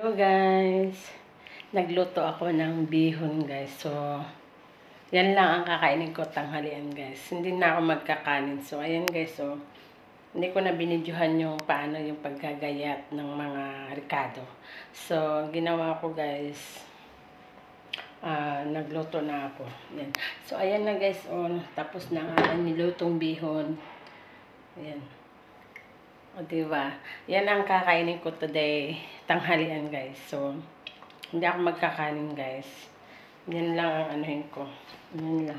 ako guys. Nagluto ako ng bihon guys. So, yan lang ang kakainin ko tanghalian guys. Hindi na ako magkakanin. So, ayan guys. So, hindi ko na binidyohan yung paano yung paggagayat ng mga ricado. So, ginawa ko guys. Nagluto na ako. Yan. So, ayan na guys. Tapos na ang nilutong bihon. Ayan. O, diba? Yan ang kakainin ko today. Tanghalian, guys. So, hindi ako magkakanin, guys. Yan lang ang anuhin ko. Yan lang.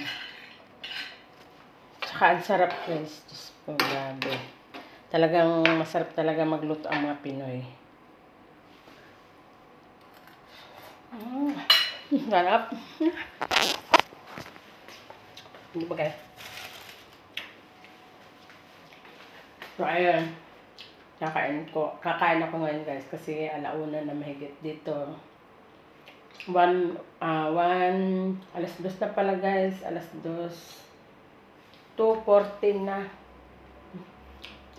Tsaka, ang sarap, guys. Diyos ko, grabe. Talagang masarap talaga magluto ang mga Pinoy. Sarap. Hindi ba, guys? So, ayan. Kakain ako ngayon guys kasi alauna na mahigit dito. Alas 2 na pala guys. Alas 2. 2:14 na.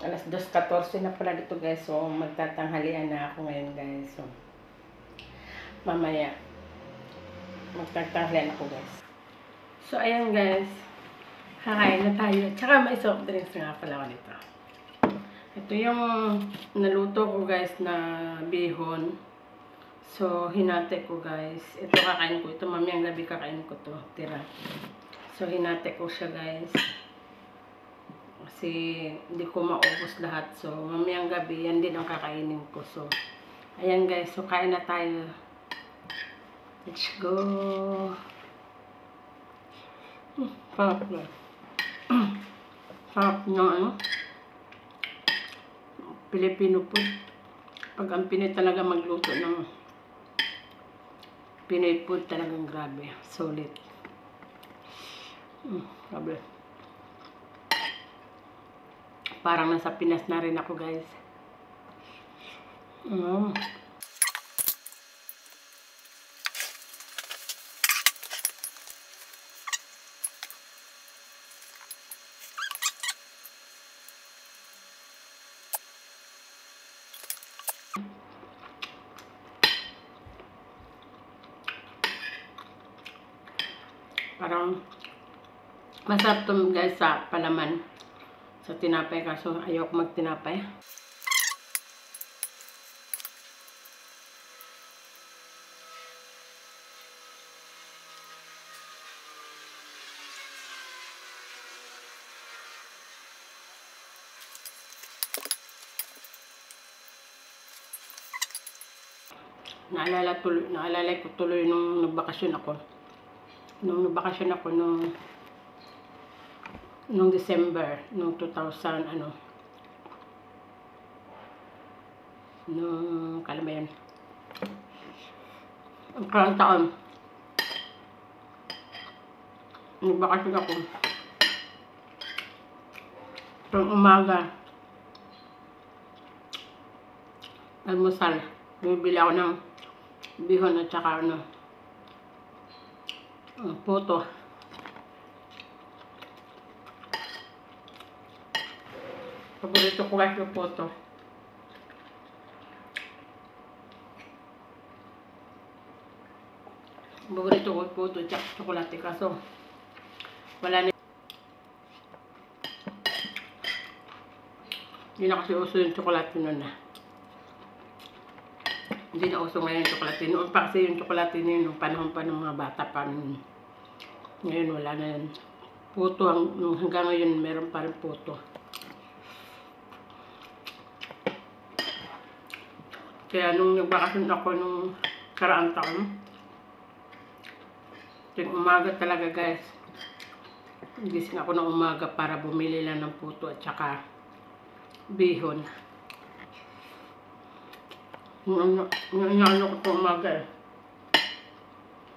Alas 2:14 na pala dito guys. So magtatanghalian na ako ngayon guys. So mamaya magtatanghalian ako guys. So ayan guys. Kakain na tayo. Tsaka may soft drinks nga pala ako nito. Ito yung naluto ko guys na bihon. So, hinate ko guys. Ito kakain ko. Ito mamayang gabi kakain ko to. Tira. So, hinate ko siya guys. Kasi hindi ko maubos lahat. So, mamayang gabi yan din ang kakainin ko. So, ayan guys. So, kain na tayo. Let's go. Sarap na. Sarap na ano. Pilipino food. Pag ang Pinoy talaga magluto ng Pinoy food talagang grabe. Solid. Grabe. Parang nasa Pinas na rin ako guys. Parang masarap to guys sa palaman sa tinapay kaso ayoko magtinapay. Naalala ko tuloy nung nagbakasyon ako. Nung December, nung 2000, nung, kailan ba yan? Ang karang taon. Nagbakasyon ako. From umaga. Almusal. Bumibili ako ng bihon at saka puto. Paborito ko guys yung puto. Paborito ko yung puto at chocolate kaso wala na. Hindi na kasi uso yung chocolate nun na. Hindi na uso ngayon yung chocolate. Noon pa kasi yung chocolate nun nung panahon pa ng mga bata pa nun. Ngayon wala na yan. Puto, hanggang ngayon meron pa rin puto. Kaya nung nagbakasyon ako nung karaang taon, yung umaga talaga guys, gising ako ng umaga para bumili lang ng puto at saka bihon. Yung ano ko po umaga eh.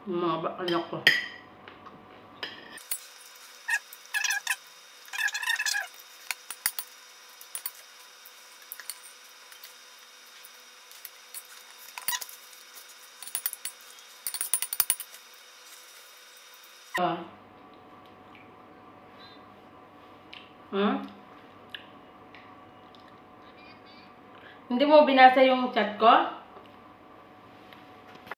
Yung mga anak ko. Hindi mo binasa yung chat ko?